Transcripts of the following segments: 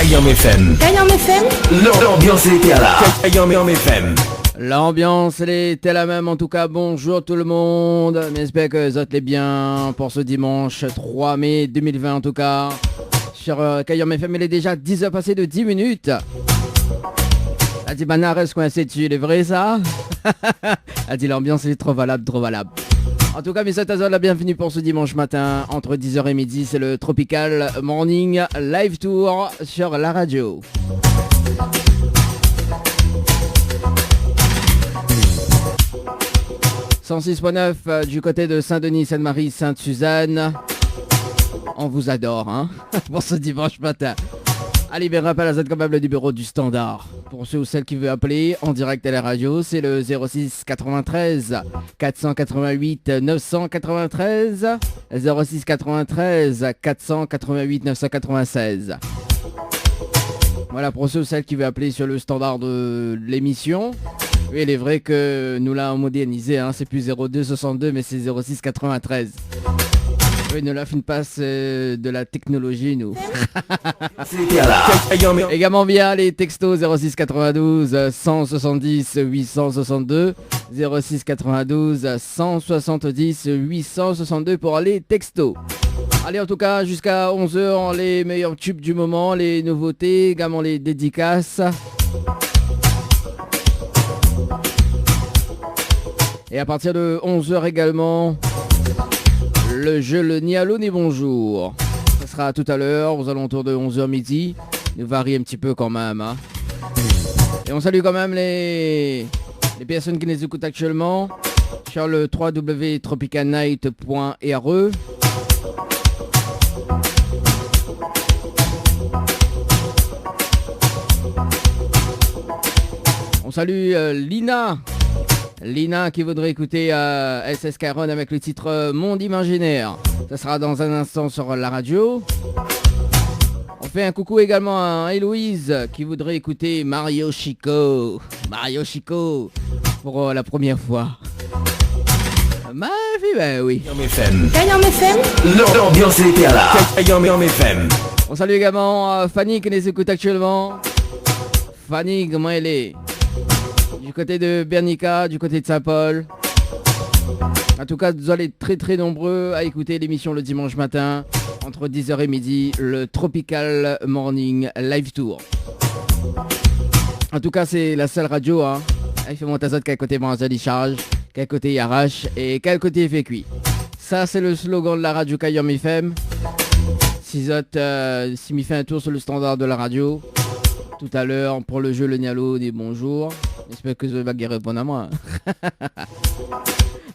Kayam FM. Kayam FM. L'ambiance était là. Kayam FM. L'ambiance elle était la même en tout cas. Bonjour tout le monde. J'espère que vous êtes bien pour ce dimanche 3 mai 2020 en tout cas. Sur Kayam FM, il est déjà 10h passées de 10 minutes. Elle dit Bana reste coincé dessus, il est vrai ça? Elle dit l'ambiance est trop valable, trop valable. En tout cas, mes amis, la bienvenue pour ce dimanche matin entre 10h et midi. C'est le Tropical Morning Live Tour sur la radio. « 106.9 du côté de Saint-Denis, Sainte-Marie, Sainte-Suzanne. On vous adore, hein, pour ce dimanche matin. Allez, bien rappel à cette quand même le numéro du standard. Pour ceux ou celles qui veulent appeler en direct à la radio, c'est le 06 93 488 993 06 93 488 996. Voilà, pour ceux ou celles qui veulent appeler sur le standard de l'émission. Oui, il est vrai que nous l'avons modernisé, hein, c'est plus 02 62 mais c'est 06 93. Oui, nous la fin passe de la technologie, nous. Également via les textos 06 92 170 862 06 92 170 862 pour les textos. Allez, en tout cas, jusqu'à 11h, les meilleurs tubes du moment, les nouveautés, également les dédicaces. Et à partir de 11h également, le jeu le ni allô ni bonjour. Ça sera tout à l'heure, aux alentours de 11h midi. Il varie un petit peu quand même. Hein. Et on salue quand même les personnes qui nous écoutent actuellement sur le www.tropicalnight.re. On salue Lina qui voudrait écouter SS Caron avec le titre Monde Imaginaire. Ça sera dans un instant sur la radio. On fait un coucou également à Héloïse qui voudrait écouter Mario Chico. Mario Chico pour la première fois. Ma fille, ben oui. Kayam FM. L'ambiance était là. Kayam FM. On salue également Fanny qui les écoute actuellement. Fanny, comment elle est? Du côté de Bernica, du côté de Saint-Paul. En tout cas, vous allez être très très nombreux à écouter l'émission le dimanche matin entre 10h et midi, le Tropical Morning Live Tour. En tout cas, c'est la seule radio, hein. Il fait mon tasot quel côté Manzali charge, quel côté il arrache et quel côté il fait cuit. Ça, c'est le slogan de la radio Kayam FM. Si m'y fait un tour sur le standard de la radio, tout à l'heure pour le jeu le Nialo des bonjours. J'espère que je vais répondre à moi.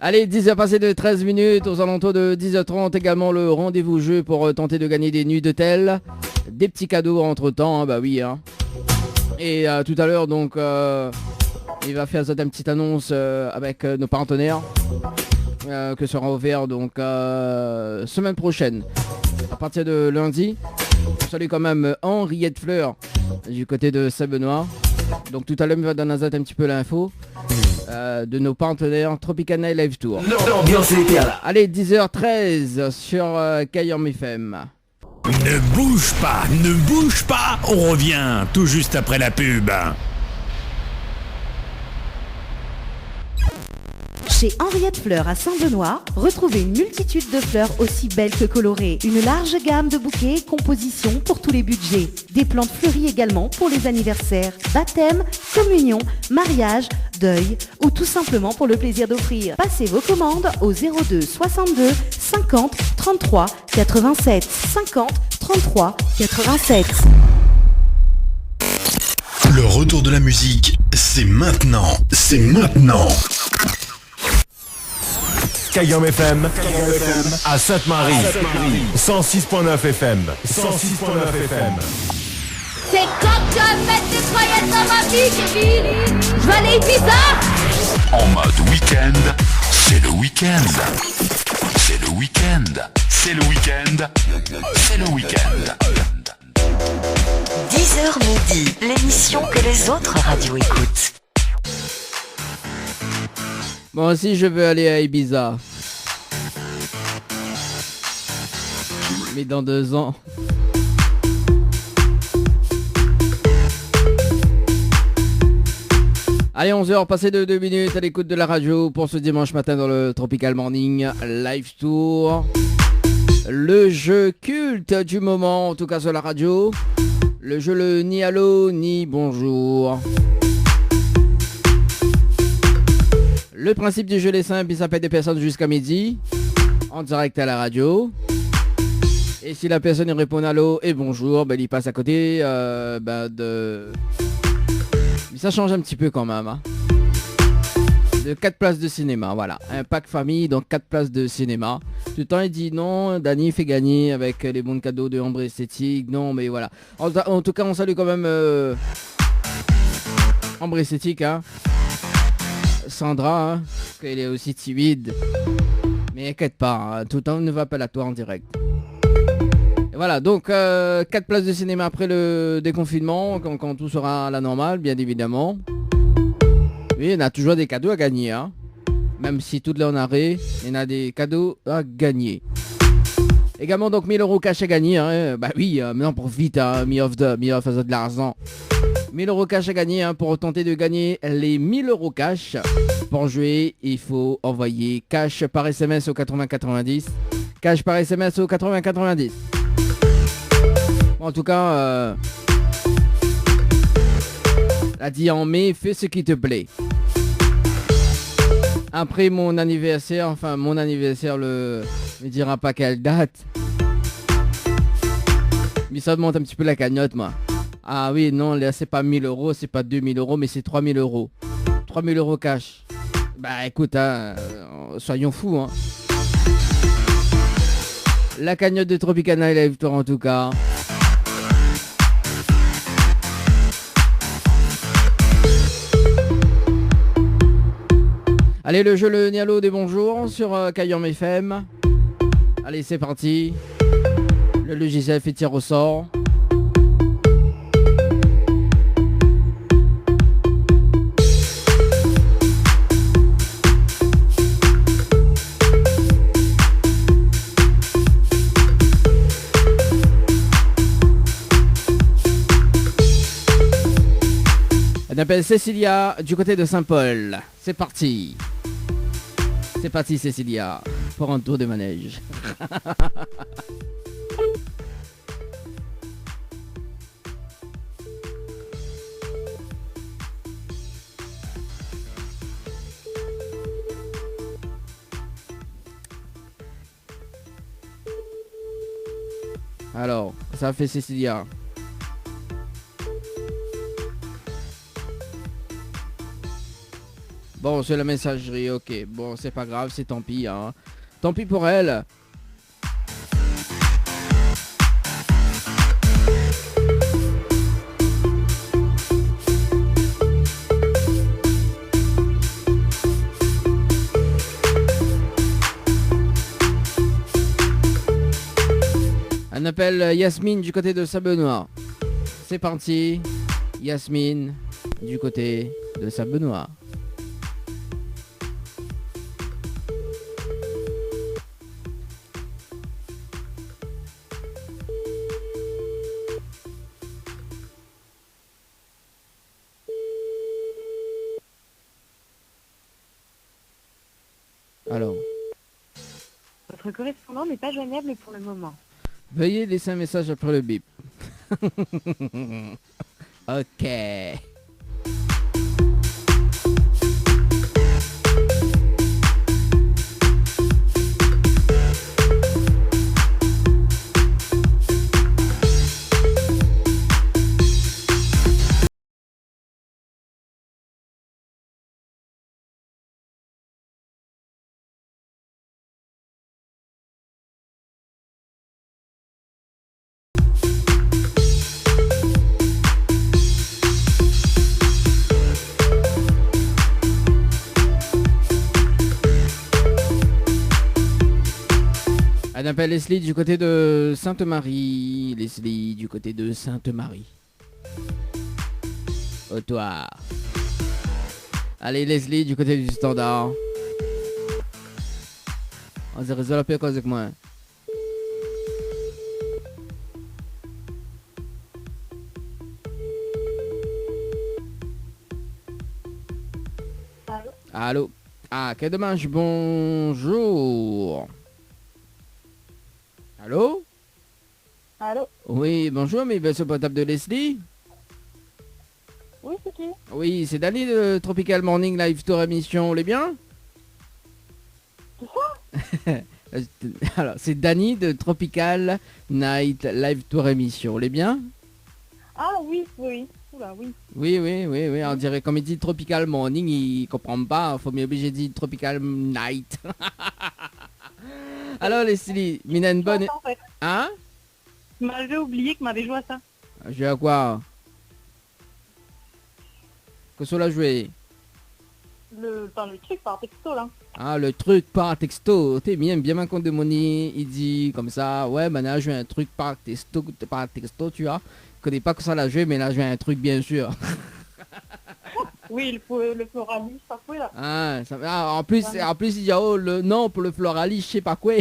Allez, 10h passées de 13 minutes, aux alentours de 10h30 également le rendez-vous jeu pour tenter de gagner des nuits d'hôtel. Des petits cadeaux entre temps, hein, bah oui. Hein. Et tout à l'heure donc il va faire une petite annonce avec nos partenaires que sera ouvert donc semaine prochaine. À partir de lundi, je salue quand même Henriette Fleur du côté de Saint-Benoît. Donc tout à l'heure, il va donner un petit peu l'info de nos partenaires Tropical Night Live Tour. L'ambiance était là. Allez, 10h13 sur Kayam FM. Ne bouge pas, on revient tout juste après la pub. Chez Henriette Fleur à Saint-Benoît, retrouvez une multitude de fleurs aussi belles que colorées. Une large gamme de bouquets et compositions pour tous les budgets. Des plantes fleuries également pour les anniversaires, baptêmes, communions, mariages, deuil ou tout simplement pour le plaisir d'offrir. Passez vos commandes au 02 62 50 33 87 50 33 87. Le retour de la musique, c'est maintenant. Kayam FM à Sainte-Marie. 106.9 FM. 106.9 FM. C'est quand tu vas mettre des paillettes dans ma vie, Kevin. Je vais aller à Ibiza. En mode week-end, c'est le week-end. C'est le week-end. C'est le week-end. C'est le week-end. 10h midi, l'émission que les autres radios écoutent. Moi aussi je veux aller à Ibiza. Mais dans 2 ans. Allez, 11h, passé de 2 minutes à l'écoute de la radio pour ce dimanche matin dans le Tropical Morning Live Tour. Le jeu culte du moment, en tout cas sur la radio. Le jeu le ni allô ni bonjour. Le principe du jeu est simple, il s'appelle des personnes jusqu'à midi, en direct à la radio. Et si la personne répond allô et bonjour, ben, il passe à côté de... Ça change un petit peu quand même. Hein. De 4 places de cinéma, voilà. Un pack famille, donc 4 places de cinéma. Tout le temps, il dit non, Dany fait gagner avec les bons cadeaux de Ambre Esthétique. Non, mais voilà. En tout cas, on salue quand même Ambre Esthétique, hein. Sandra, hein, parce qu'elle est aussi timide. Mais inquiète pas, hein, tout le temps, ne va pas à toi en direct. Voilà, donc 4 places de cinéma après le déconfinement, quand tout sera à la normale, bien évidemment. Oui, on a toujours des cadeaux à gagner, hein. Même si tout est en arrêt, il y en a des cadeaux à gagner. Également, donc 1000 euros cash à gagner, hein. Bah oui, mais on profite, hein, me offre de l'argent. 1000 euros cash à gagner, hein, pour tenter de gagner les 1000 euros cash. Pour jouer, il faut envoyer cash par SMS au 8090. Cash par SMS au 8090. En tout cas, a dit en mai, fais ce qui te plaît. Après mon anniversaire, ne dira pas quelle date. Mais ça monte un petit peu la cagnotte, moi. Ah oui, non, là c'est pas 1000 euros, c'est pas 2000 euros, mais c'est 3000 euros. 3000 euros cash. Bah écoute, hein, soyons fous, hein. La cagnotte de Tropicana Live Tour en tout cas. Allez, le jeu le Nialo des bonjours sur Kayam FM. Allez, c'est parti. Le logiciel fait tir au sort. On appelle Cécilia du côté de Saint-Paul. C'est parti. C'est parti Cécilia pour un tour de manège. Alors, ça fait Cécilia. Bon, c'est la messagerie, ok. Bon, c'est pas grave, c'est tant pis, hein. Tant pis pour elle. On appelle Yasmine du côté de Saint-Benoît. C'est parti. Yasmine du côté de Saint-Benoît. Alors. Votre correspondant n'est pas joignable pour le moment. Veuillez laisser un message après le bip. Ok. On appelle Leslie du côté de Sainte-Marie. Leslie du côté de Sainte-Marie. Au toi. Allez Leslie du côté du standard. On se résolve un peu avec moi. Allô. Ah, quel dommage, bonjour. Allô. Allô? Oui, bonjour, mais ce portable de Leslie. Oui, c'est qui? Oui, c'est Dani de Tropical Morning Live Tour émission, on est bien? Alors, c'est Dani de Tropical Night Live Tour émission, on est bien? Ah oui, oui. Oula, oui. Oui, on dirait comme il dit Tropical Morning, il comprend pas, faut m'obliger de dire Tropical Night. Alors Leslie, Mina une bonne... En fait, Hein? je m'avais oublié que m'avait joué à ça. Jouer à quoi? Que cela joué? Le truc par texto, là. Ah, le truc par texto. T'es bien compte de mon nid. Il dit comme ça, ouais, maintenant là, je vais un truc par texto, tu vois. Je connais pas que ça l'a joué, mais là, je vais un truc, bien sûr. Oui, le pluralisme, pas quoi, là. En plus, il dit, oh, le nom pour le floraliste, je sais pas quoi.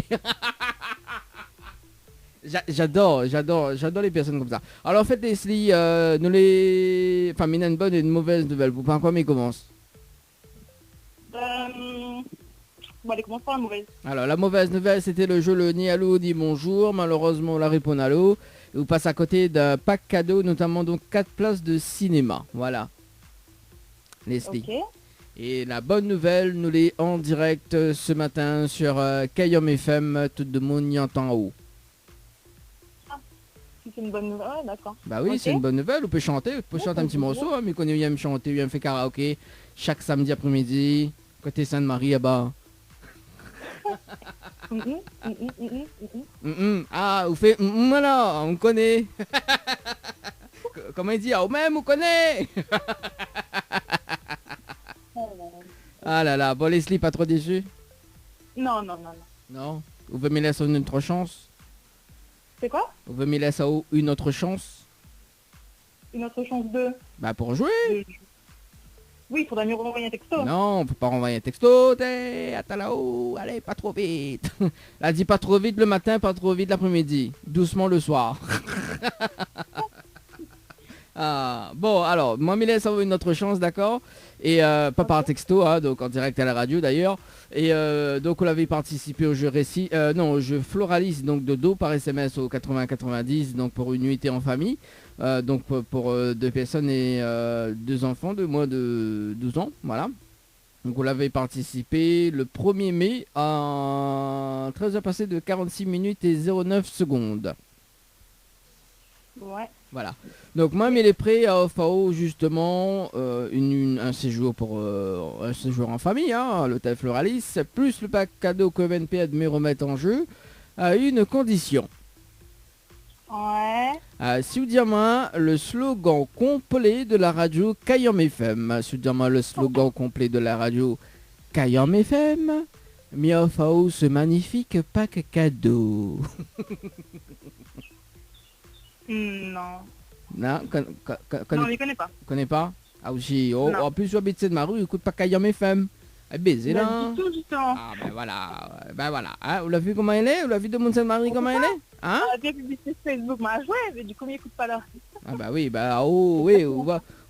J'adore les personnes comme ça. Alors, en fait, Leslie, enfin, Mina, une bonne et une mauvaise nouvelle. Vous pensez quoi, mais commence. Bon, allez, commence par la mauvaise. Alors, la mauvaise nouvelle, c'était le jeu Le Ni Allô dit bonjour. Malheureusement, la réponse Allô. Et vous passez à côté d'un pack cadeau, notamment donc 4 places de cinéma. Voilà. Leslie. Ok. Et la bonne nouvelle, nous l'est en direct ce matin sur Kayom FM. Tout le monde y entend en haut. Si c'est une bonne nouvelle, ouais, d'accord. Bah oui, Ok. c'est une bonne nouvelle. Vous pouvez chanter. Vous pouvez chanter un petit morceau. Hein, mais qu'on aime chanter, aime faire karaoké. Chaque samedi après-midi. Côté Sainte-Marie, là-bas. Ah, vous faites voilà, on connaît. Comment il dit? Ah, même on connaît. Ah là là, bon Leslie, pas trop déçu? Non. Non. Vous voulez me laisser une autre chance? C'est quoi? Vous voulez me laisser une autre chance? Une autre chance de... Bah pour jouer. Oui, il faudra mieux renvoyer un texto. Non, on peut pas renvoyer un texto. Attends là-haut, allez, pas trop vite. Là, dit pas trop vite le matin, pas trop vite l'après-midi. Doucement le soir. Ah, bon, alors, moi, me laisse une autre chance, d'accord? Et pas par texto, hein, donc en direct à la radio d'ailleurs. Et donc on avait participé au jeu récit, non, au jeu Floralis, donc de dos par SMS au 80-90, donc pour une nuitée en famille. Donc pour 2 personnes et 2 enfants de moins de 12 ans, voilà. Donc on l'avait participé le 1er mai à 13h passées de 46 minutes et 09 secondes. Ouais. Voilà. Donc moi, il est prêt à offrir justement un séjour pour un séjour en famille, hein, à l'hôtel Floralis, plus le pack cadeau que VNP a de me remettre en jeu, à une condition. Ouais. Si vous dites moi le slogan complet de la radio Kayom FM, si vous dites moi le slogan complet de la radio Kayom FM, mi offre ce magnifique pack cadeau. Non. Non, Non, on les connaît pas. connais pas? Ah aussi, Non. en plus je habite de ma rue, écoute pas Kayom FM. Ah baiser Bah, là. du tout, justement. Ah ben voilà. Hein, vous l'avez vu comment elle est? Vous l'avez vu de Mont-Sainte-Marie comment elle est? Hein? Ah, bien publicité Facebook m'a joué, mais du coup, il écoute pas là. Ah bah oui, bah oh oui,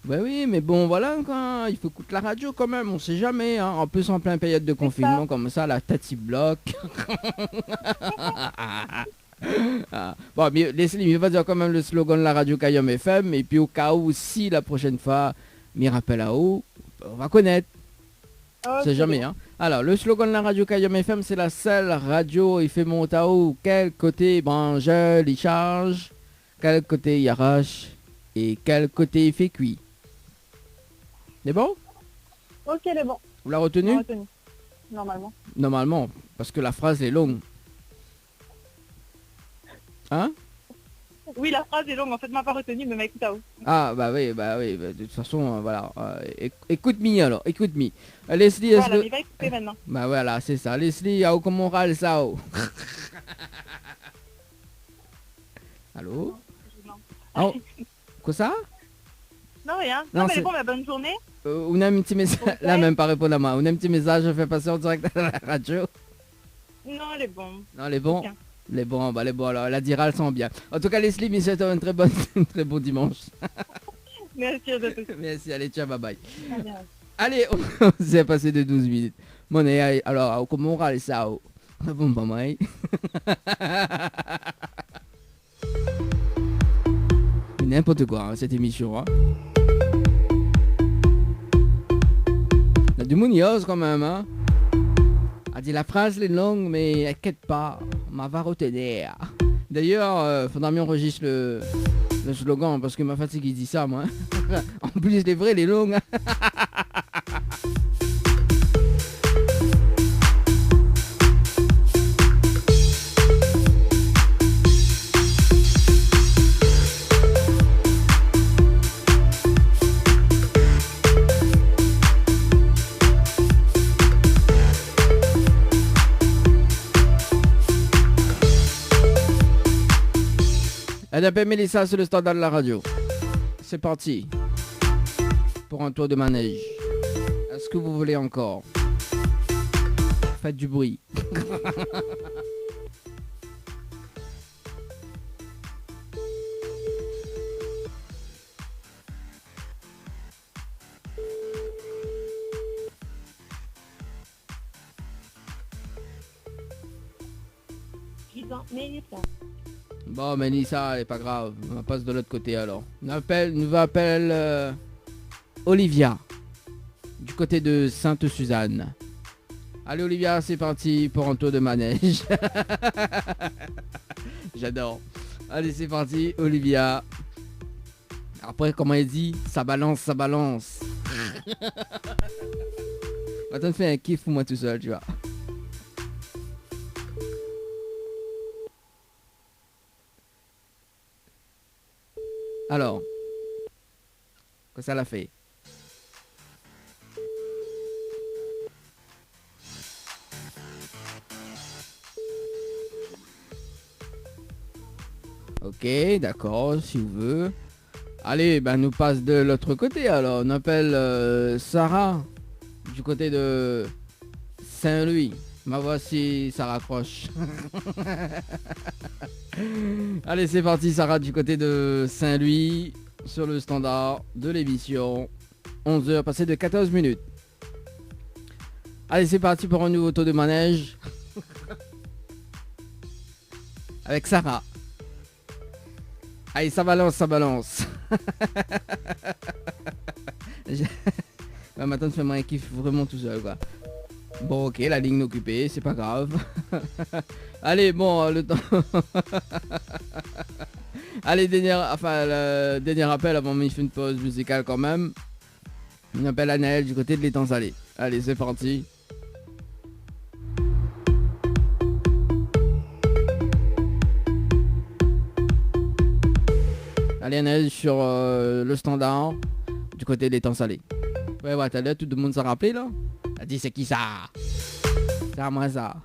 bah oui, mais bon voilà quoi, il faut écouter la radio quand même, on sait jamais, hein. En plus en pleine période de confinement comme ça, la tati bloque. Ah. Bon, mais Leslie, il va dire quand même le slogan de la radio Kayom FM, et puis au cas où, si la prochaine fois, m'y rappelle à haut, on va connaître. Oh, C'est jamais, hein. Alors, le slogan de la radio Kayom FM, c'est la seule radio, il fait monter à haut, quel côté branche, il charge, quel côté il arrache, et quel côté il fait cuit. C'est bon? Ok, elle est bon. Vous l'avez retenu? Retenu. Normalement. Normalement, parce que la phrase est longue. Hein? Oui, la phrase est longue, en fait, m'a pas retenu, mais m'a écouté à vous. Ah bah oui, de toute façon, voilà. Écoute-moi alors, écoute-moi. Leslie, est-ce Voilà, que... il va écouter maintenant. Bah voilà, c'est ça. Leslie, comment on râle ça? Allô? Non. Oh, quoi ça? Non, rien. Non, Non, mais c'est- bon, mais bonne journée. On a un petit message, Ok. là même pas répondre à moi. On a un petit message, je fais passer en direct à la radio. Non, elle est bon. Non, les bons. Bien. Les bons, bah les bons, alors la dira, elles sont bien. En tout cas, Leslie, mais c'est un très bon, un très bon dimanche. Merci à tous. Merci, allez, ciao, bye bye. Très bien. Allez, on s'est passé de 12 minutes. Mon alors, comment on râle ça? Bon, pas moi. N'importe quoi, hein, cette émission. Hein. Il y a du monde quand même. Hein. A dit la phrase est longue, mais inquiète pas, on va retenir. D'ailleurs, faudra mieux enregistrer le slogan parce que ma fatigue il dit ça, moi. En plus, les vrais, les longues. Elle appelle Mélissa sur le standard de la radio. C'est parti. Pour un tour de manège. Est-ce que vous voulez encore? Faites du bruit. Mélissa. Bon, Mélissa, c'est pas grave. On passe de l'autre côté alors. On appelle Olivia. Du côté de Sainte-Suzanne. Allez Olivia, c'est parti pour un tour de manège. J'adore. Allez, c'est parti, Olivia. Après, comment elle dit? Ça balance, ça balance. Attends, fais un kiff pour moi tout seul, tu vois. Alors, que ça l'a fait? Ok, d'accord, si vous voulez. Allez, ben nous passe de l'autre côté alors. On appelle Sarah du côté de Saint-Louis. Ma voici, ça raccroche. Allez, c'est parti, Sarah, du côté de Saint-Louis, sur le standard de l'émission. 11h, passé de 14 minutes. Allez, c'est parti pour un nouveau tour de manège. Avec Sarah. Allez, ça balance, ça balance. Maintenant, fais-moi un kiff vraiment tout seul, quoi. Bon, ok, la ligne occupée, c'est pas grave. Allez, bon, le temps... Allez, le dernier appel avant de faire une pause musicale quand même. On appelle Anaël du côté de l'étang salé. Allez, c'est parti. Allez, Anaël sur le standard du côté de l'étang salé. Ouais, t'as l'air, tout le monde s'en rappelé là. Elle dit c'est qui ça? C'est à moi ça.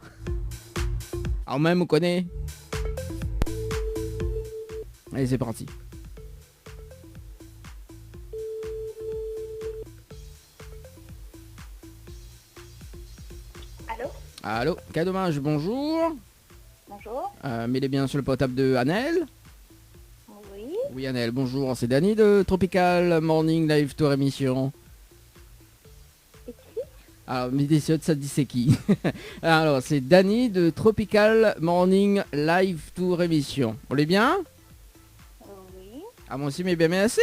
Alors même on connaît. Allez, c'est parti. Allô? Allô, quel dommage, bonjour. Bonjour. Mais il est bien sur le portable de Anaël. Oui. Oui Anaël, bonjour, c'est Dany de Tropical Morning Live Tour émission. Alors, mes déciotes, ça dit c'est qui? Alors, c'est Dany de Tropical Morning Live Tour émission. On est bien? Oui. Ah, moi aussi, mais bien merci.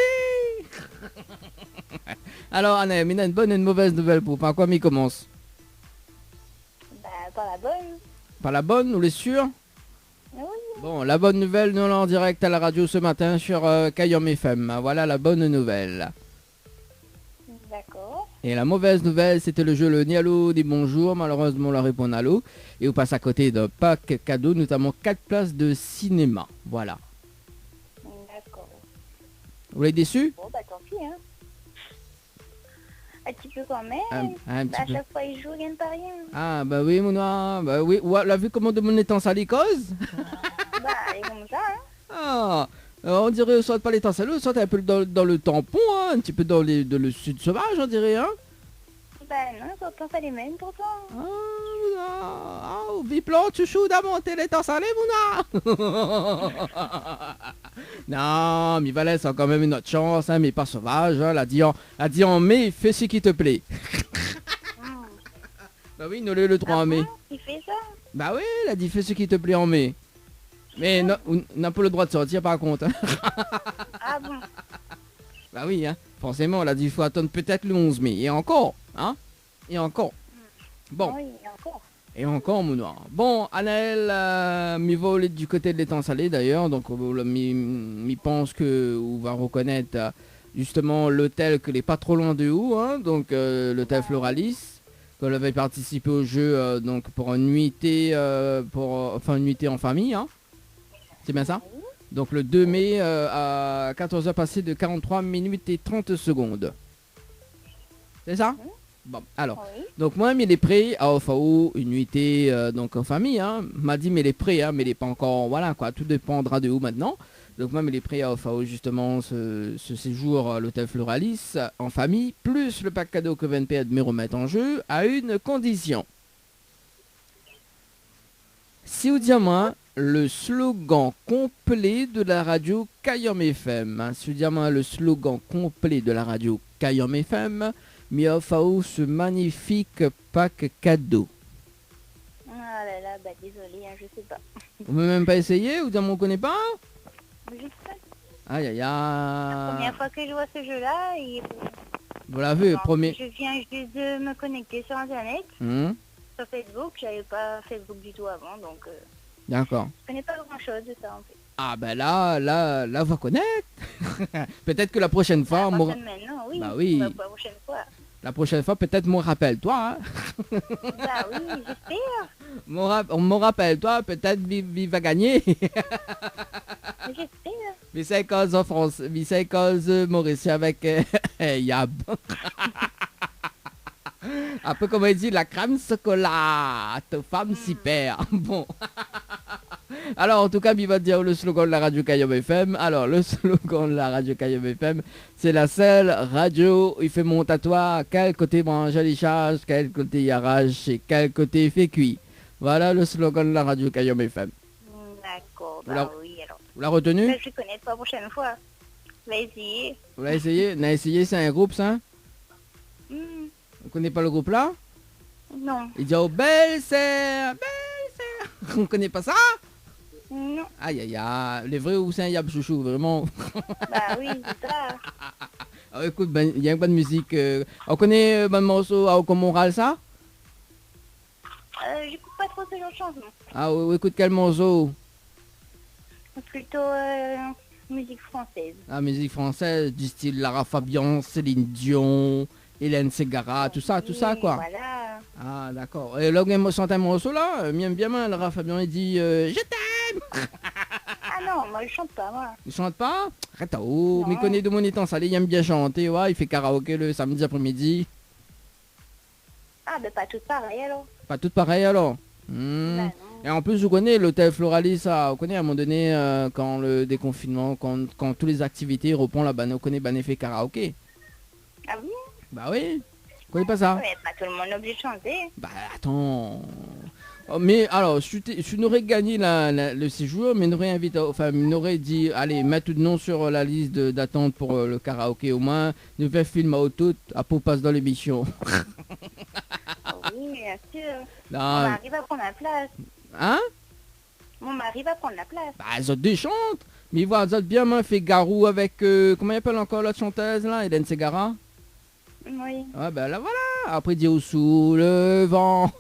Alors, Anna, il y a une bonne et une mauvaise nouvelle pour par quoi m'y commence? Bah, pas la bonne. Pas la bonne, nous les sûrs? Oui. Bon, la bonne nouvelle, nous l'en en direct à la radio ce matin sur Kayom FM. Voilà la bonne nouvelle. D'accord. Et la mauvaise nouvelle, c'était le jeu le ni allô ni bonjour. Malheureusement, on leur répond allô. Et on passe à côté d'un pack cadeau, notamment 4 places de cinéma. Voilà. D'accord. Vous l'avez déçu? Bon, bah tant pis, hein. Un petit peu quand même. Un Bah, petit à peu. chaque fois, il joue, il gagne pas rien. Ah, bah oui, mon noir. Bah oui, ouais, la vu comment de mon étang salé cause? Bah, il est comme ça, hein. Ah, on dirait soit pas l'étang salé, soit un peu dans le tampon, hein, un petit peu dans le sud sauvage, on dirait, hein. Bah, non, ça pas les mêmes pourtant. Ah, au biplan, tu choues à monter les temps salés, Mouna. Non, mais Valès a quand même une autre chance, hein, mais pas sauvage. Hein, elle a dit en mai, fais ce qui te plaît. Bah oui, nous le 3 mai. Il fait ça? Bah oui, elle a dit fais ce qui te plaît en mai. Mais on n'a pas le droit de sortir par contre. Hein. Ah bon? Bah oui, hein. Forcément, elle a dit il faut attendre peut-être le 11 mai. Et encore, hein. Et encore. Bon. Oui, encore. Et encore, mon noir. Bon, Anaël, m'y va aller du côté de l'étang salé d'ailleurs. Donc, m'y pense que on va reconnaître justement l'hôtel que n'est pas trop loin de où. Hein, donc, l'hôtel Floralis. Qu'elle avait participé au jeu donc pour une nuitée, une nuitée en famille. Hein. C'est bien ça? Donc, le 2 mai à 14h passé de 43 minutes et 30 secondes. C'est ça? Bon, alors, donc moi, il est prêt à OFAO, une nuitée donc en famille, hein, m'a dit, mais il est prêt, hein, mais il n'est pas encore, voilà, quoi, tout dépendra de où maintenant. Donc moi, il est prêt à OFAO, justement, ce séjour à l'hôtel Floralis en famille, plus le pack cadeau que VNP me remettre en jeu, à une condition. Si vous dites moi, le slogan complet de la radio Kayom FM, hein, si vous dites moi, le slogan complet de la radio Kayom FM, Miofao ce magnifique pack cadeau. Ah là là, bah désolé, hein, je sais pas. Vous ne même pas essayé? Vous ne connaissez pas? Je sais pas. Aïe aïe La aïe. première fois que je vois ce jeu-là, et... Vous l'avez, premier. Je viens juste de me connecter sur Internet, sur Facebook. J'avais pas Facebook du tout avant, donc D'accord. je connais pas grand-chose de ça en fait. Ah ben là, on va connaître. Peut-être que la prochaine fois, Maintenant, oui. Bah oui. La prochaine fois. La prochaine fois, peut-être moi rappelle-toi. Hein. Bah oui, j'espère. On me rappelle-toi, peut-être il va gagner. J'espère. Mais c'est cause en France, mais c'est cause Mauricie avec Yab. Un peu comme il dit, la crème chocolat, ta femme s'y perd. Bon. Alors, en tout cas, il va dire le slogan de la radio Kayom FM. Alors, le slogan de la radio Kayom FM, c'est la seule radio, il fait monter à toi, quel côté branche les charges, quel côté y arrache et quel côté il fait cuit. Voilà le slogan de la radio Kayom FM. D'accord, oui, alors. Vous l'avez retenu? Je connais pas la prochaine fois. Je vais essayer. Vous l'avez essayé? Vous l'avez essayé, c'est un groupe, ça? Vous connaissez pas le groupe là? Non. Il dit oh belle sœur, belle sœur. On connaît pas ça? Non. Aïe aïe aïe, les vrais ou c'est un yab chouchou, vraiment. Bah oui, c'est ça. Alors écoute, il y a une bonne musique. On connaît un morceau à Moral ça? J'écoute pas trop ce genre de chansons. Ah oui, écoute quel morceau? Plutôt musique française. La musique française, du style Lara Fabian, Céline Dion, Hélène Ségara, tout ça quoi. Voilà. Ah d'accord. Et là, on chante un morceau là, bien mal, Lara Fabian il dit je t'aime. Ah non, moi je chante pas moi. Il chante pas? Arrête, oh, mais il connaît de mon étant salé, il aime bien chanter, ouais, il fait karaoké le samedi après-midi. Ah ben pas tout pareil alors. Pas tout pareil alors. Bah, et en plus, vous connaissez l'hôtel Floralis, ça, vous connaissez à un moment donné, quand le déconfinement, quand toutes les activités reprennent là-bas, vous connaissez ben fait karaoké. Ah oui? Bah oui, vous connaissez pas ça? Mais pas tout le monde est obligé de chanter. Bah attends. Oh, mais alors, je n'aurais gagné le séjour, mais n'aurais invité, enfin, n'aurait dit, allez, mets tout de nom sur la liste d'attente pour le karaoké au moins, nous faire film à auto, à pour passe dans l'émission. Oui, bien sûr. Non. Mon mari va prendre la place. Hein? Mon mari va prendre la place. Bah, ils ont des chantes. Mais ils voient bien main fait Garou avec, comment il appelle encore l'autre chanteuse là, Hélène Ségara? Oui. Ouais, ben là voilà. Après, dire sous le vent.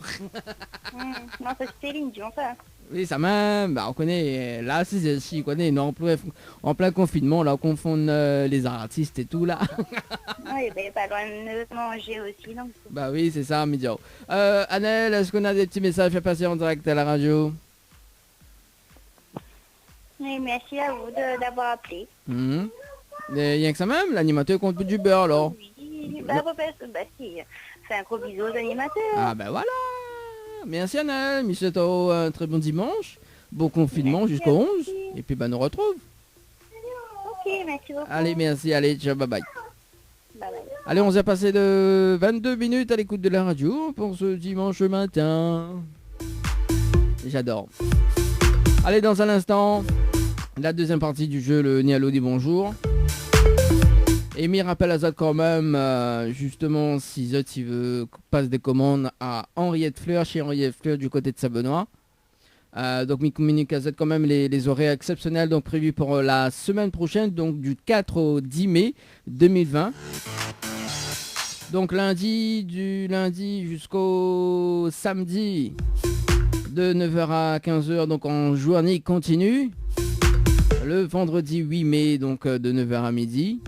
Non, c'est Céline Dion, ça. Oui, ça même. Bah, on connaît. Là, si, on connaît. Non, en plein confinement, là, on confond les artistes et tout là. Oui, ben pas loin de manger aussi, donc. Bah oui, c'est ça, Midio. Annelle, est-ce qu'on a des petits messages à passer en direct à la radio? Oui, merci à vous d'avoir appelé. Rien que ça même, l'animateur compte du beurre alors. Oui, bah si. Fais un gros bisou aux animateurs. Ah bah voilà. Merci Annelle, monsieur Tao, un très bon dimanche. Bon confinement jusqu'au 11. Et puis bah nous retrouve. Ok, merci beaucoup. Allez, merci, allez, ciao, bye bye. Bye bye. Allez, on s'est passé de 22 minutes à l'écoute de la radio pour ce dimanche matin. J'adore. Allez, dans un instant, la deuxième partie du jeu, le Nialo dit bonjour. Et m'y rappelle à Zod quand même, justement, si Zod il veut passe des commandes à Henriette Fleur, chez Henriette Fleur du côté de Saint-Benoît. Donc m'y communique à Zod quand même les horaires exceptionnels donc prévus pour la semaine prochaine, donc du 4 au 10 mai 2020. Donc du lundi jusqu'au samedi de 9h à 15h, donc en journée continue. Le vendredi 8 mai, donc de 9h à midi.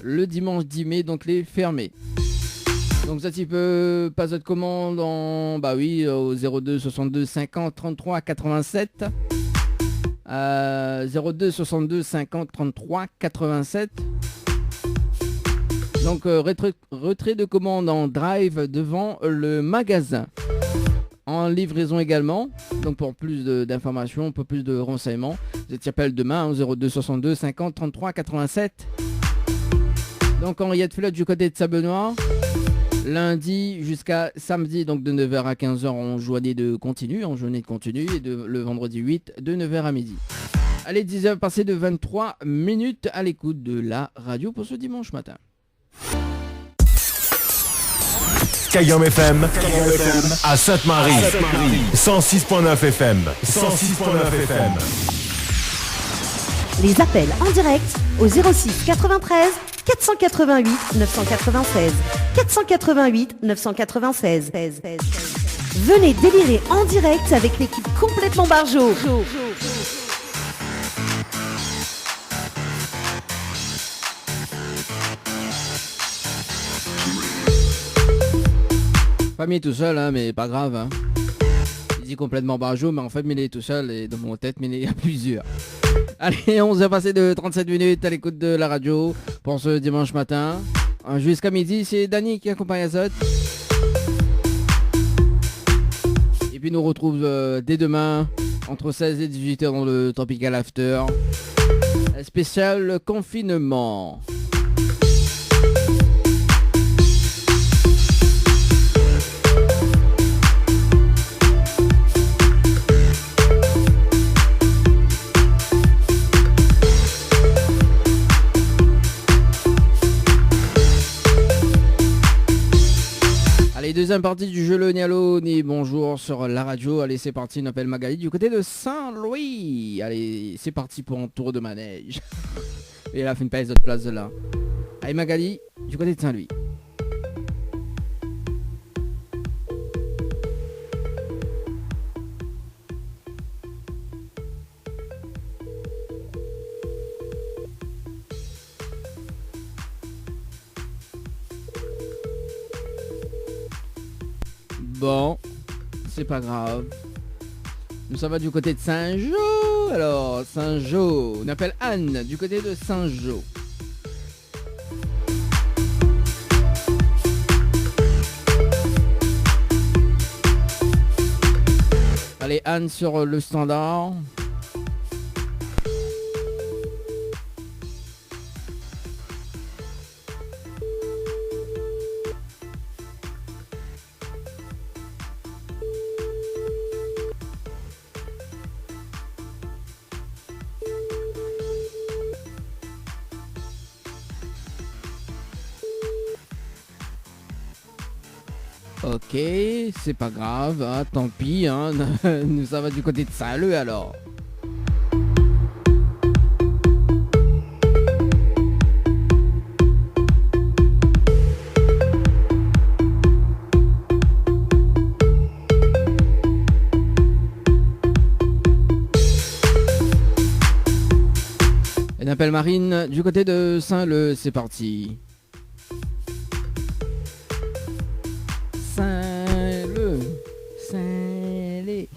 Le dimanche 10 mai, donc les fermés. Donc ça tu peux passer de commande au 02 62 50 33 87. 02 62 50 33 87. Donc retrait de commande en drive devant le magasin. En livraison également. Donc pour plus d'informations, pour plus de renseignements, je t'appelle demain 02 62 50 33 87. Donc Henriette Flotte du côté de Saint-Benoît. Lundi jusqu'à samedi, donc de 9h à 15h en journée de continu, et le vendredi 8 de 9h à midi. Allez, 10h passées de 23 minutes à l'écoute de la radio pour ce dimanche matin. Skyom FM à Sainte-Marie, 106.9 FM, 106.9 FM. Les appels en direct au 06 93 488 996. 488 996. Venez délirer en direct avec l'équipe complètement Barjo. Famille tout seul, hein, mais pas grave. Hein. Il dit complètement Barjo, mais en fait, il est tout seul et dans mon tête, mais il y a plusieurs. Allez, on s'est passé de 37 minutes à l'écoute de la radio pour ce dimanche matin. Jusqu'à midi, c'est Dany qui accompagne Azot. Et puis nous retrouve dès demain entre 16 et 18h dans le Tropical After. Spécial confinement. Allez, deuxième partie du jeu le Nialo ni bonjour sur la radio. Allez, c'est parti, on appelle Magali du côté de Saint-Louis. Allez, c'est parti pour un tour de manège. Et elle a fait une paille d'autres places de là. Allez, Magali du côté de Saint-Louis. Bon, c'est pas grave. Nous ça va du côté de Saint-Jean. Alors, Saint-Jean, on appelle Anne du côté de Saint-Jean. Allez, Anne sur le standard. Ok, c'est pas grave, hein, tant pis, hein, nous ça va du côté de Saint-Leu alors. On appelle Marine du côté de Saint-Leu, c'est parti. Saint-Leu, Saint-Leu.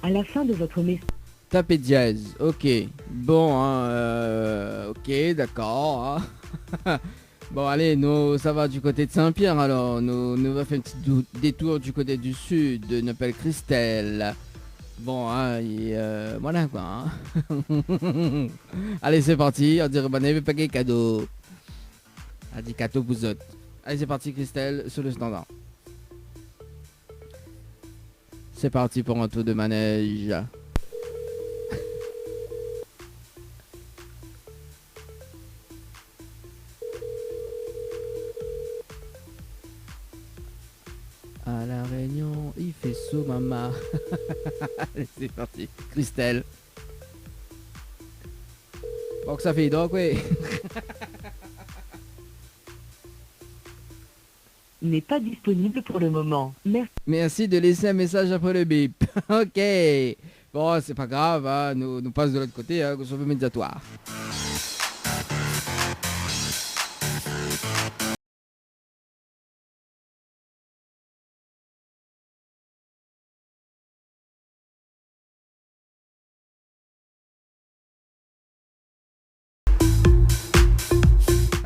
À la fin de votre message. Tapez dièse, ok. Bon, hein, ok, d'accord. Hein. Bon, allez, nous, ça va du côté de Saint-Pierre, alors. Nous va faire un petit détour du côté du sud, de Nepal Christelle. Bon, hein, et voilà, quoi. Hein. Allez, c'est parti. On dirait, bon, on pas de cadeau. On dit cadeau vous autres. Allez, c'est parti, Christelle, sur le standard. C'est parti pour un tour de manège. À la Réunion, il fait chaud, maman. Allez, c'est parti. Christelle. Bon, que ça fait donc, oui. N'est pas disponible pour le moment. Merci. Merci de laisser un message après le bip. Ok. Bon, c'est pas grave, hein. Nous passe de l'autre côté, hein, sur le médiatoire.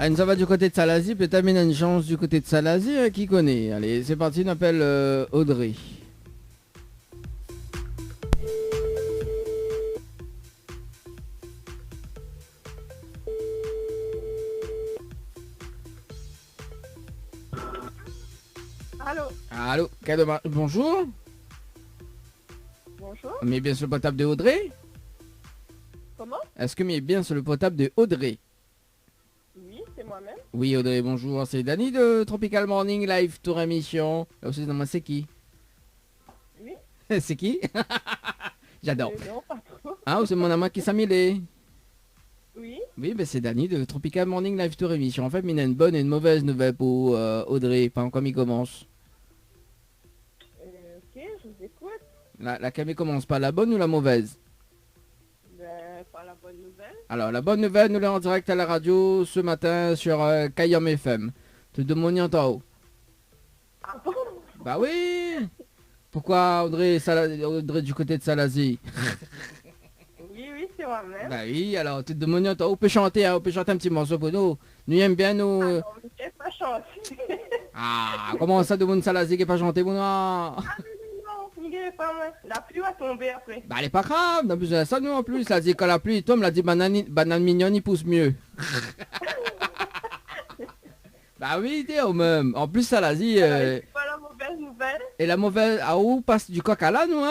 Allez, ça va du côté de Salazie, peut-être une chance du côté de Salazie, hein, qui connaît. Allez, c'est parti, on appelle Audrey. Allô. Allô, bonjour. Bonjour. Mais bien sur le portable de Audrey. Comment? Est-ce que mais bien sur le portable de Audrey? Oui, c'est moi-même. Oui, Audrey, bonjour. C'est Dany de Tropical Morning Live Tour Émission. Là aussi, c'est qui? Oui. C'est qui? J'adore. Non, pas trop. Ah, c'est mon amant qui s'est mêlé. Oui. Oui, ben c'est Dany de Tropical Morning Live Tour Émission. En fait, il y a une bonne et une mauvaise nouvelle pour Audrey, pendant comme il commence. Ok, je vous écoute. Laquelle commence par la bonne ou la mauvaise? Pas la bonne nouvelle. Alors, la bonne nouvelle, nous l'avons en direct à la radio ce matin sur Kayam FM. Tout de mon en haut. Ah bon? Bah oui. Pourquoi Audrey du côté de Salazie? Oui, c'est moi-même. Bah oui, alors tout de mon en haut. On peut chanter, hein, on peut chanter un petit morceau pour nous. Nous aimons bien nous. Non, je n'ai pas chanté. Ah, comment ça de mon Salazie qui n'est pas chanté pour nous? Non, il est pas moi. La pluie va tomber après. Bah elle est pas grave, on a besoin de ça nous en plus. Elle dit quand la pluie tombe, elle dit banane mignonne, il pousse mieux. Bah oui, t'es au même. En plus, ça l'a dit. C'est pas la mauvaise nouvelle. Et la mauvaise. Ah, où passe du coq à l'âne, nous,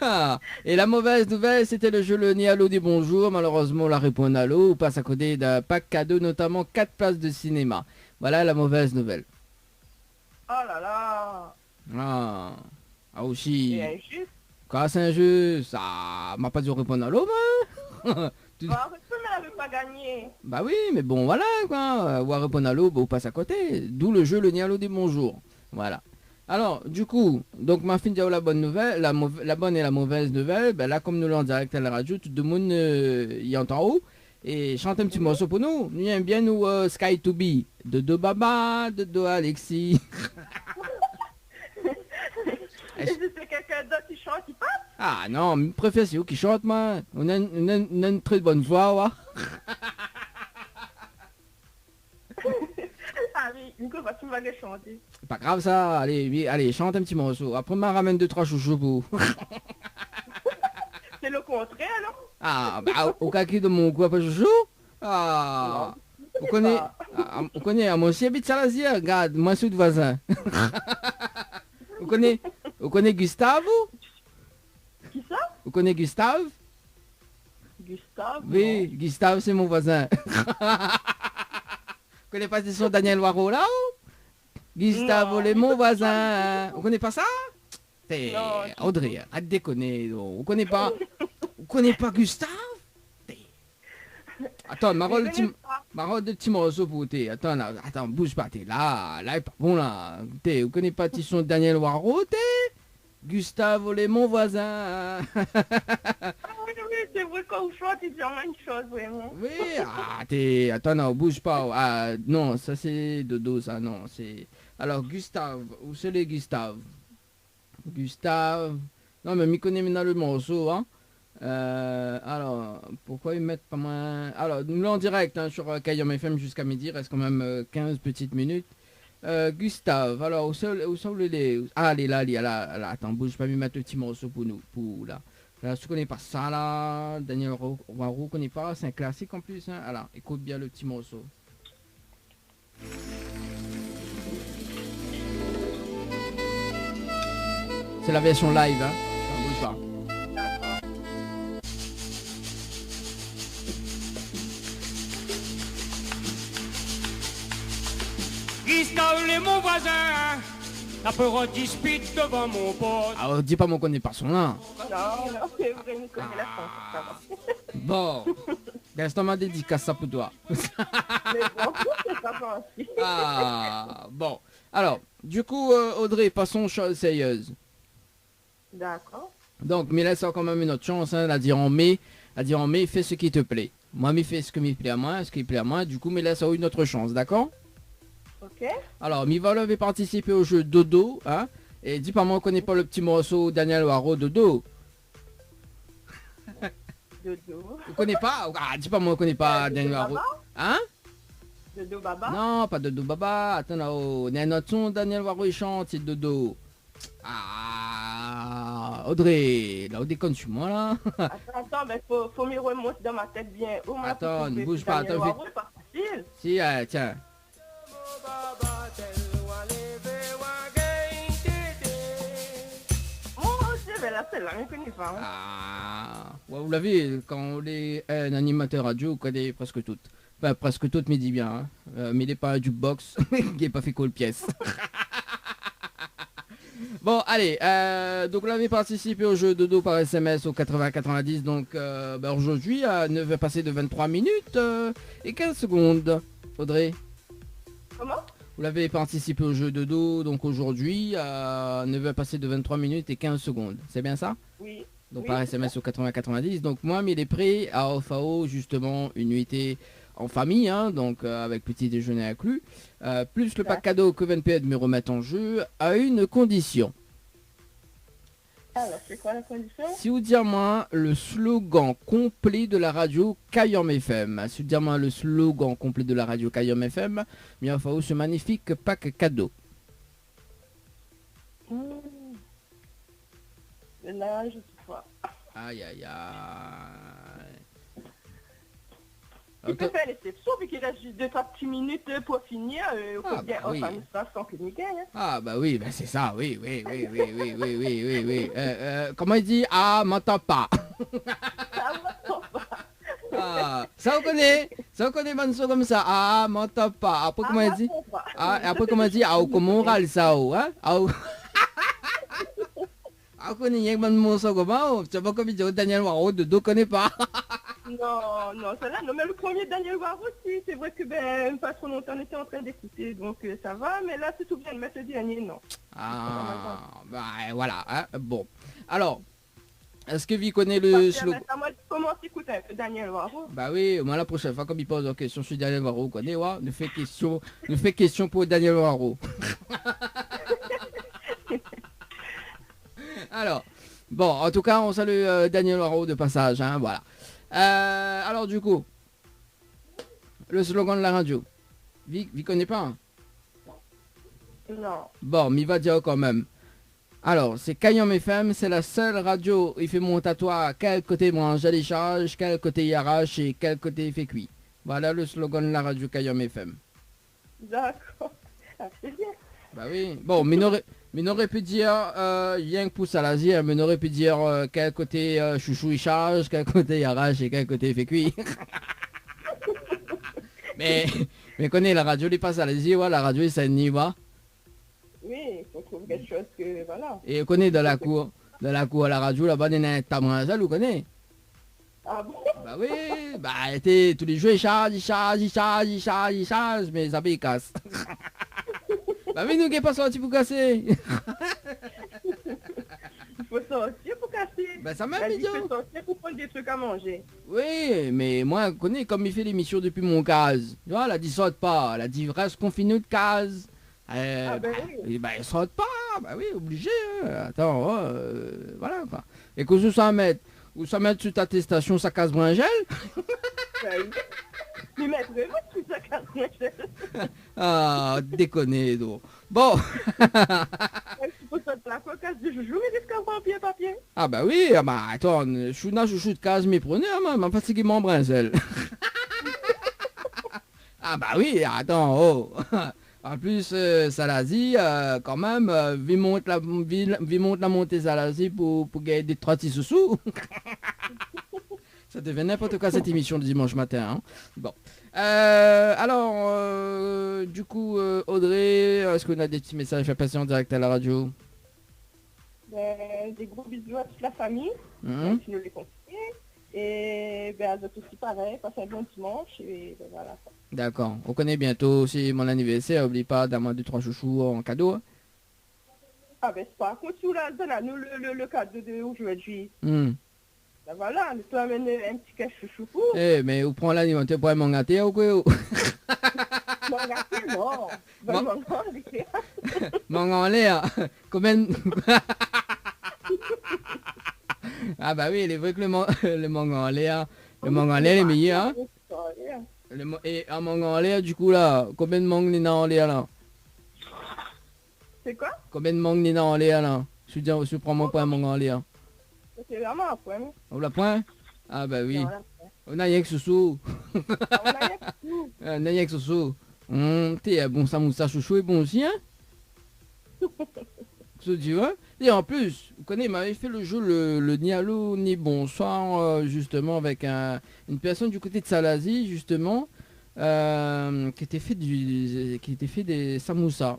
hein? Et la mauvaise nouvelle, c'était le jeu Le Nid à l'eau des bonjours. Malheureusement, la réponse à l'eau passe à côté d'un pack cadeau, notamment 4 places de cinéma. Voilà la mauvaise nouvelle. Oh là là. Ah aussi. C'est injuste. Quand c'est injuste, ça m'a pas dû répondre à l'eau, moi. Bah, elle veut pas gagner. Bah oui, mais bon, voilà, quoi. Ou à répondre à l'eau, bah, on passe à côté. D'où le jeu Le Nid à l'eau des bonjours. Voilà. Alors, du coup, donc ma fille dit la bonne nouvelle, la bonne et la mauvaise nouvelle, ben là, comme nous l'avons en direct à la radio, tout le monde y entend haut. Et chante un petit morceau pour nous. Nous aimons bien nous Sky to Be. De Do Baba, de Do Alexis. Et si c'est quelqu'un d'autre qui chante, qui passe? Ah non, je préfère c'est vous qui chante, moi. On a une très bonne voix, ouais. Ah oui, Nico, tu vas chanter. Pas grave ça, allez, oui, allez, chante un petit morceau. Après, je ramène 2-3 chouchous pour. C'est le contraire, alors? Ah, bah, au cas qui de mon coup après chouchou. Ah, vous connaissez, moi aussi habite Salazie, regarde, moi je suis de voisin. Vous connaissez Gustave? Qui ça? Vous connaissez Gustave? Gustave? Oui, non. Gustave c'est mon voisin. Vous connaissez pas son Daniel Waro là? Gustave, c'est mon voisin. Vous connaissez pas ça? Non, Audrey, arrête de déconner. Vous connaissez pas Gustave? Attends, ma rôle de petit morceau pour t'es. Attends, bouge pas, t'es là, est pas bon là. Vous connaissez pas son Daniel Waro, t'es? Gustave, c'est mon voisin. Oui, c'est vrai qu'on chante, il dit la même chose, vraiment. Oui, attends, non, bouge pas. Ah, non, ça c'est Dodo, ça, non, c'est... Alors, Gustave, où c'est les Gustave? Gustave... Non, mais m'y connais maintenant le morceau, hein. Alors, pourquoi ils mettent pas moins... Alors, nous là en direct hein, sur Kayom FM jusqu'à midi, reste quand même 15 petites minutes. Gustave, alors, où sont les... Ah, elle est là, attends, bouge pas, me mettre le petit morceau pour nous, là. Là, tu connais pas ça, là, Daniel Warou connaît pas, c'est un classique en plus, hein. Alors, écoute bien le petit morceau. C'est la version live, hein, ça bouge pas. Gustave est mon voisin, la peur dispute devant mon poste. Alors, dis pas mon connaît pas son nom. Non, c'est vrai, il connaît la France, ça va. Bon, Gaston m'a dédicace ça pour toi. Mais bon, c'est pas bon aussi. Ah, bon. Alors, du coup, Audrey, passons aux choses sérieuses. D'accord. Donc, mais laisse quand même une autre chance, hein, à dire en mai, fais ce qui te plaît. Moi, me fais ce qui me plaît à moi, du coup, mais laisse une autre chance, d'accord? Ok. Alors, Mivala avait participé au jeu Dodo, hein, et dis pas moi, on connaît pas le petit morceau Daniel Waro Dodo. Dodo. Vous connaissez pas? Ah, dis pas moi, on connaît pas Daniel Waro. Hein? Dodo Baba? Non, pas Dodo Baba. Attends là, oh, il y a un autre son, Daniel Waro il chante, c'est Dodo. Ah, Audrey, là, on déconne sur moi là. Attends, mais faut m'y remonter dans ma tête bien. Attends, ne bouge pas, attends. C'est pas facile. Si, tiens. Mais là, c'est là, je connais pas. Hein. Ah, ouais, vous l'avez, quand on est un animateur radio, on connaît presque toutes. Enfin, presque toutes, mais dis bien. Hein. Mais il n'est pas un jukebox, il n'est pas fait cool pièce. Bon, allez, donc on avait participé au jeu Dodo par SMS au 80-90, donc aujourd'hui, à 9h passé de 23 minutes et 15 secondes. Audrey? Comment? Vous l'avez participé au jeu Dodo, donc aujourd'hui, à 9h passé de 23 minutes et 15 secondes. C'est bien ça? Oui. Donc oui, par SMS au 80-90. Donc moi, il est prêt à OFAO, justement, une nuitée en famille, hein, donc avec petit déjeuner inclus, plus le pack cadeau que VNPED me remettent en jeu, à une condition. Alors, c'est quoi la condition? Si vous dites moi le slogan complet de la radio Kayom FM, si vous dites moi le slogan complet de la radio Kayom FM, il va falloir ce magnifique pack cadeau. Là, je sais pas. Aïe aïe aïe. Tu peux faire l'exception, vu qu'il reste juste 2-3 petites minutes pour finir. Faut bien oui. enfin, ça sans que nous gagne. Hein. Ah bah oui, bah c'est ça, oui. Comment il dit? Ah, m'entends pas. Ah, ça on connaît Manso comme ça. Ah, m'entends pas. Après comment il dit? Ah, après comment il dit? Ah, comment on râle ça, hein? Ah, on connaît rien que Manso comme ça. Tu vois comme il dit Daniel Waro, Dodo connaît pas. Non, celle-là, non, mais le premier Daniel Waro aussi, c'est vrai que pas trop longtemps on était en train d'écouter, donc ça va, mais là c'est tout bien de mettre le dernier, non. Ah, bah voilà, hein, bon. Alors, est-ce que vous connaissez le slogan? Moi, je commence à écouter un peu Daniel Waro. Bah oui, moi la prochaine fois, comme il pose en question sur Daniel Waro, connaît, ouais, nous fait question pour Daniel Waro. Alors, bon, en tout cas, on salue Daniel Waro de passage, hein, voilà. Alors du coup, le slogan de la radio, vous connaissez pas? Hein? Non. Bon, mais il va dire quand même. Alors, c'est Kayom FM, c'est la seule radio, il fait monter à toi quel côté branche à décharge, quel côté il arrache et quel côté il fait cuit. Voilà le slogan de la radio Kayom FM. D'accord. Ah, c'est bien. Bah oui. Bon, mais n'aurait pu dire rien que pour Salazar, mais n'aurait pu dire quel côté chouchou il charge, quel côté il arrache et quel côté il fait cuit. mais connaît la radio, il passe à Salazar, ouais, la radio c'est un niveau. Oui, il faut trouver quelque chose que voilà. Et connaît dans la cour à la radio là-bas, il y a un tabouin, vous connaissez? Ah bon? Bah oui, bah tous les jours il charge, mais ça il casse. Bah oui, nous qui pas sorti pour casser. Il faut sortir pour casser. Bah ça même il faut sortir pour prendre des trucs à manger. Oui, mais moi, je connais comme il fait l'émission depuis mon case. Tu vois, elle a dit saute pas, elle a dit reste confiné de case. Oui. Bah il saute pas, bah oui, obligé. Hein. Attends, voilà quoi. Et que ça mette. Ou ça met sur ta attestation, ça casse bringel. Mais mettre vraiment tout ça casse bringel. Ah, déconner, donc. Bon. Faut ça de la cocasse du joujou, mais risque en papier. Ah bah oui, ah bah attends, chouna chouchou de case, mais prenez, m'a fatigué mon brinzel. Ah bah oui, attends, oh. En plus, Salazie, quand même, vi monte la montée Salazie pour gagner des 36 sous. Ça devient n'importe quoi cette émission de dimanche matin. Hein. Bon. Alors, du coup, Audrey, est-ce qu'on a des petits messages à faire passer en direct à la radio? Des gros bisous à toute la famille, qui nous les confient. Et à d'autres aussi pareil, passez un bon dimanche. Et voilà. D'accord. On connaît bientôt, c'est mon anniversaire, n'oublie pas d'avoir 2-3 chouchous en cadeau. Hein. Ah ben c'est pas contre là, donne-nous le cadeau d'aujourd'hui. Ben voilà, on peut amener un petit cache chouchou. Eh, mais où prend l'alimentaire pour m'en gâter ou quoi? M'en gâter, non. Ben m'en en l'air. Combien... Ah bah oui, il est vrai que le mangan en l'air, le mangan en l'air est meilleur. Hein? Et un mangan en l'air, du coup là, combien de mangue Nina en l'air là? C'est quoi? Combien de mangue Nina en l'air là? Je prends mon point un mangan en l'air. C'est vraiment un point. On l'a point? Ah bah oui. On a rien que sous. On a rien que sous. T'es bon, ça moustache chouchou est bon aussi, hein? Tu vois? Et en plus, vous connaissez, il m'avait fait le jeu le ni allô ni bonsoir, justement, avec une personne du côté de Salazie, justement, qui était fait des samoussas.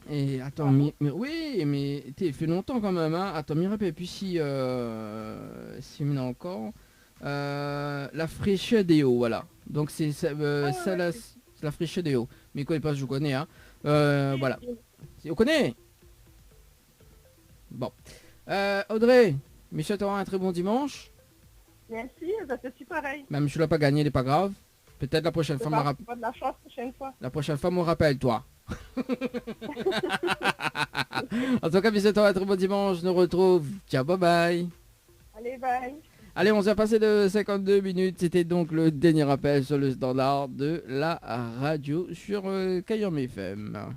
Et attends, oui, mais t'es fait longtemps quand même, hein. Attends, me rappelle plus si il y en a encore. La fraîcheur des hauts, voilà. Donc c'est la fraîcheur des hauts. Mais quoi, pas, je connais, hein. Voilà. Vous connaissez? Bon. Audrey, Michel, tu auras un très bon dimanche. Merci, ça fait super pareil. Même si tu l'as pas gagné, il n'est pas grave. Peut-être la prochaine fois, pas de la chance prochaine fois. La prochaine fois, mon rappelle-toi. En tout cas, Michel, tu auras un très bon dimanche. Je nous retrouve. Ciao, bye bye. Allez, bye. Allez, on s'est passé de 52 minutes. C'était donc le dernier rappel sur le standard de la radio sur Cayenne FM.